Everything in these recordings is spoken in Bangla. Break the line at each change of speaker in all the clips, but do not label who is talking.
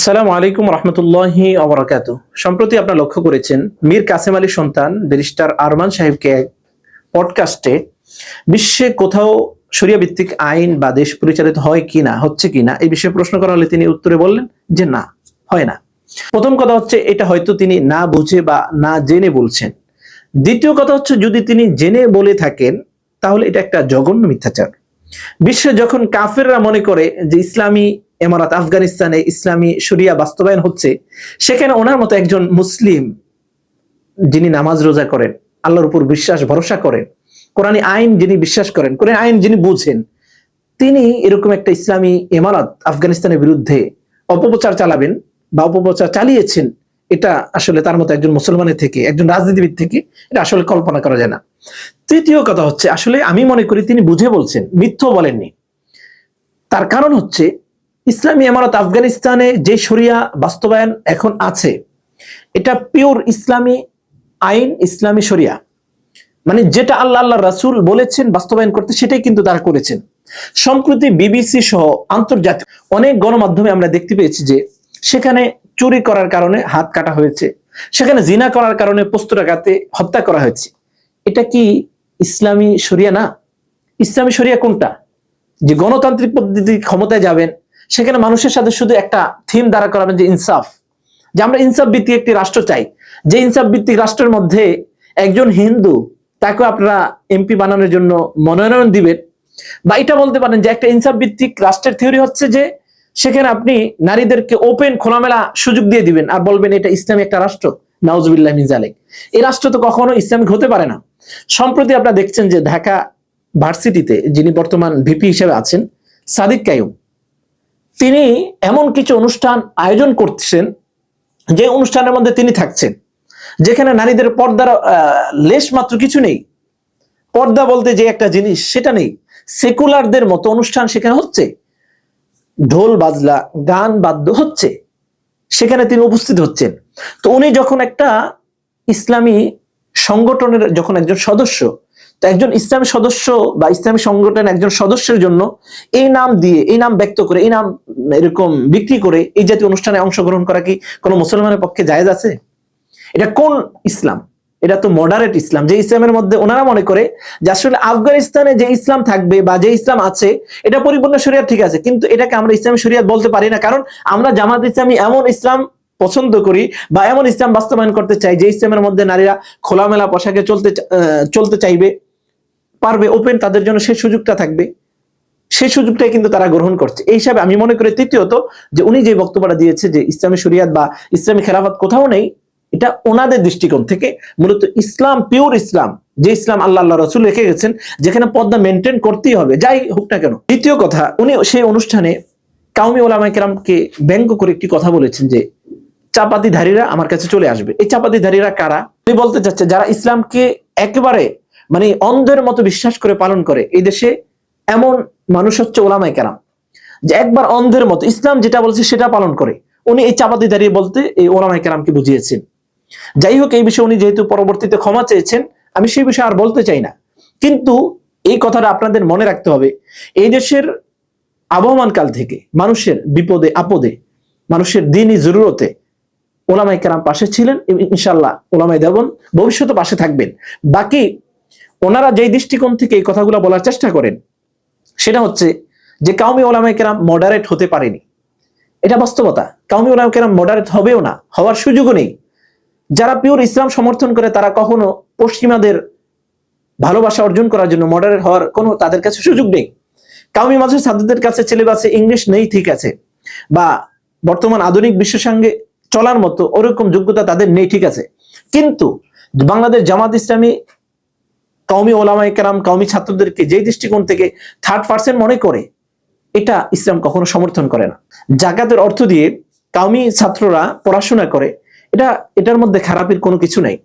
আসসালামু আলাইকুম রহমতুল্লাহি ওয়া বারাকাতুহু। সম্প্রতি আপনারা লক্ষ্য করেছেন মীর কাসেম আলীর সন্তান ব্যারিস্টার আরমান সাহেবকে এক পডকাস্টে বিশ্বে কোথাও শরিয়া ভিত্তিক আইন বা দেশ পরিচালিত হয় কিনা, হচ্ছে কিনা এই বিষয়ে প্রশ্ন করা হলে তিনি উত্তরে বললেন যে না, হয় না। প্রথম কথা হচ্ছে এটা হয়তো তিনি না বুঝে বা না জেনে বলছেন। দ্বিতীয় কথা হচ্ছে যদি তিনি জেনে বলে থাকেন তাহলে এটা একটা জঘন্য মিথ্যাচার। বিশ্বে যখন কাফেররা মনে করে যে ইসলামী এমারাত আফগানিস্তানে ইসলামী শরিয়া বাস্তবায়ন হচ্ছে, সেখানে ওনার মতো একজন মুসলিম যিনি নামাজ রোজা করেন, আল্লাহর উপর বিশ্বাস ভরসা করেন, কোরআনী আইন যিনি বিশ্বাস করেন, কোরআন আইন যিনি বুঝেন, তিনি এরকম একটা ইসলামী এমারাত আফগানিস্তানের বিরুদ্ধে অপপ্রচার চালাবেন বা অপপ্রচার চালিয়েছেন, এটা আসলে তার মতো একজন মুসলমানের থেকে, একজন রাজনীতিবিদ থেকে এটা আসলে কল্পনা করা যায় না। তৃতীয় কথা হচ্ছে আসলে আমি মনে করি তিনি বুঝে বলছেন, মিথ্যা বলেননি। তার কারণ হচ্ছে ইসলামী এমারত আফগানিস্তানে যে শরিয়া বাস্তবায়ন এখন আছে এটা পিওর ইসলামী আইন, ইসলামী শরিয়া, মানে যেটা আল্লাহ রাসূল বলেছেন বাস্তবায়ন করতে সেটাই কিন্তু তারা করেছেন। সম্প্রতি বিবিসি সহ আন্তর্জাতিক অনেক গণমাধ্যমে আমরা দেখতে পেয়েছি যে সেখানে চুরি করার কারণে হাত কাটা হয়েছে, সেখানে জিনা করার কারণে পোস্তরাঘাতে হত্যা করা হয়েছে। এটা কি ইসলামী শরিয়া না? ইসলামী শরিয়া কোনটা? যে গণতান্ত্রিক পদ্ধতি ক্ষমতায় যাবেন, সেখানে মানুষের সাথে শুধু একটা থিম দ্বারা করাবেন যে ইনসাফ, যে আমরা ইনসাফ ভিত্তিক একটি রাষ্ট্র চাই, যে ইনসাফ ভিত্তিক রাষ্ট্রের মধ্যে একজন হিন্দু তাকে আপনারা এমপি বানানোর জন্য মনোনয়ন দিবেন। বা এটা বলতে পারেন যে একটা ইনসাফ ভিত্তিক রাষ্ট্রের থিওরি হচ্ছে যে সেখানে আপনি নারীদেরকে ওপেন খোলামেলা সুযোগ দিয়ে দিবেন আর বলবেন এটা ইসলামী একটা রাষ্ট্র। নাউজুবিল্লাহ মিন যালিক। এই রাষ্ট্র তো কখনো ইসলামিক হতে পারে না। সম্প্রতি আপনারা দেখছেন যে ঢাকা ভার্সিটিতে যিনি বর্তমান ভিপি হিসেবে আছেন সাদিক কাইয়ুম, তিনি এমন কিছু অনুষ্ঠান আয়োজন করছেন যে অনুষ্ঠানের মধ্যে তিনি থাকছেন, যেখানে নারীদের পর্দার লেশ মাত্র কিছু নেই। পর্দা বলতে যে একটা জিনিস সেটা নেই। সেকুলারদের মতো অনুষ্ঠান সেখানে হচ্ছে, ঢোল বাজলা গান বাদ্য হচ্ছে, সেখানে তিনি উপস্থিত হচ্ছেন। তো উনি যখন একটা ইসলামী সংগঠনের যখন একজন সদস্য, তো একজন ইসলামী সদস্য বা ইসলামী সংগঠনের একজন সদস্যের জন্য এই নাম দিয়ে, এই নাম ব্যক্ত করে, এই নাম এরকম বিক্রি করে এই জাতীয় অনুষ্ঠানে অংশগ্রহণ করা কি কোনো মুসলমানের পক্ষে জায়েজ আছে? এটা কোন ইসলাম? এটা তো মডারেট ইসলাম, যে ইসলামের মধ্যে ওনারা মনে করে যে আসলে আফগানিস্তানে যে ইসলাম থাকবে বা যে ইসলাম আছে এটা পরিপূর্ণ শরিয়াত ঠিক আছে, কিন্তু এটাকে আমরা ইসলামী শরিয়াত বলতে পারি না, কারণ আমরা জামাত ইসলামী এমন ইসলাম পছন্দ করি বা এমন ইসলাম বাস্তবায়ন করতে চাই যে ইসলামের মধ্যে নারীরা খোলামেলা পোশাকে চলতে চাইবে, পারবে, ওপেন, তাদের জন্য সেই সুযোগটা থাকবে। সেই সুযোগটাই কিন্তু তারা গ্রহণ করছে। এই হিসাবে আমি মনে করি তৃতীয়ত যে উনি যে বক্তব্যটা দিয়েছে যে ইসলামী শরিয়াত বা ইসলামী খেলাফত কোথাও নেই, এটা ওনাদের দৃষ্টিকোণ থেকে মূলত ইসলাম পিওর ইসলাম, যে ইসলাম আল্লাহ রাসূল রেখে গেছেন, যেখানে পর্দা মেনটেন করতেই হবে যাই হোক না কেন। দ্বিতীয় কথা, উনি সেই অনুষ্ঠানে কাউমি ওলামায়ে কেরামকে ব্যঙ্গ করে একটি কথা বলেছেন যে চাপাতিধারীরা আমার কাছে চলে আসবে। এই চাপাতিধারীরা কারা? উনি বলতে চাচ্ছে যারা ইসলামকে একেবারে মানে অন্ধের মতো বিশ্বাস করে পালন করে। এই দেশে এমন মানুষ হচ্ছে ওলামায়ে কেরাম, যে একবার অন্ধের মতো ইসলাম যেটা বলছে সেটা পালন করে। উনি এই চাপাতিধারী বলতে এই ওলামায়ে কেরামকে বুঝিয়েছেন। যাই হোক, এই বিষয়ে উনি যেহেতু পরবর্তীতে ক্ষমা চেয়েছেন, আমি সেই বিষয়ে আর বলতে চাই না। কিন্তু এই কথাটা আপনাদের মনে রাখতে হবে, এই দেশের আবহমান কাল থেকে মানুষের বিপদে আপদে, মানুষের দিনই জরুরতে ওলামায়ে কেরাম পাশে ছিলেন, ইনশাআল্লাহ ওলামায়ে দেওবন্দ ভবিষ্যতে পাশে থাকবেন। বাকি ওনারা যেই দৃষ্টিকোণ থেকে এই কথাগুলো বলার চেষ্টা করেন সেটা হচ্ছে যে কাউমি ওলামায়ে কেরাম মডারেট হতে পারেনি, এটা বাস্তবতা। কাউমি ওলামায়ে কেরাম মডারেট হবেও না, হওয়ার সুযোগও নেই। যারা পিওর ইসলাম সমর্থন করে তারা কখনো পশ্চিমাদের ভালোবাসা অর্জন করার জন্য মডারেট হওয়ার কোনো তাদের কাছে সুযোগ নেই। কাউমি মাঝের ছাত্রদের কাছে সিলেবাসে ইংলিশ নেই, ঠিক আছে, বা বর্তমান আধুনিক বিশ্বের সঙ্গে চলার মতো ওরকম যোগ্যতা তাদের নেই, ঠিক আছে, কিন্তু বাংলাদেশ জামাত ইসলামী কাউমি ওলামায়ে কেরাম কাউমি ছাত্রদেরকে যে দৃষ্টিকোণ থেকে থার্ড পার্সন মনে করে, এটা ইসলাম কখনো সমর্থন করে না। জাকাতের অর্থ দিয়ে কাউমি ছাত্ররা পড়াশোনা করে, এটার মধ্যে খারাপের কোনো কিছু নাই।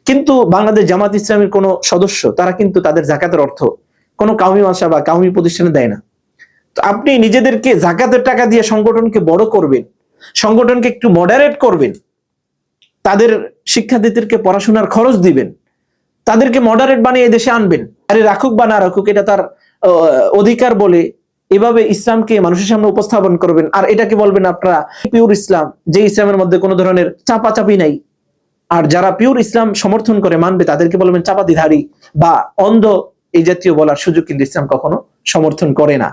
কিন্তু বাংলাদেশ জামাত ইসলামের কোনো সদস্য তারা কিন্তু তাদের জাকাতের অর্থ কোনো কাউমি মাদ্রাসা বা কাউমি প্রতিষ্ঠানে দেয় না। তো আপনি নিজেদেরকে জাকাতের টাকা দিয়ে সংগঠনকে বড় করবেন, সংগঠনকে একটু মডারেট করবেন, তাদের শিক্ষার্থীদেরকে পড়াশোনার খরচ দিবেন, তাদেরকে মডারেট বানিয়ে দেশে আনবেন। আরে রাখুক বা না রাখুক এটা তার অধিকার বলে এভাবে ইসলামকে মানুষের সামনে উপস্থাপন করবেন আর এটাকে বলবেন আপনারা পিওর ইসলাম, যে ইসলামের মধ্যে কোনো ধরনের চাপাচাপি নাই। আর যারা পিওর ইসলাম সমর্থন করে মানবে তাদেরকে বলবেন চাপাতিধারী বা অন্ধ, এই জাতীয় বলার সুযোগ কিন্তু ইসলাম কখনো সমর্থন করে না।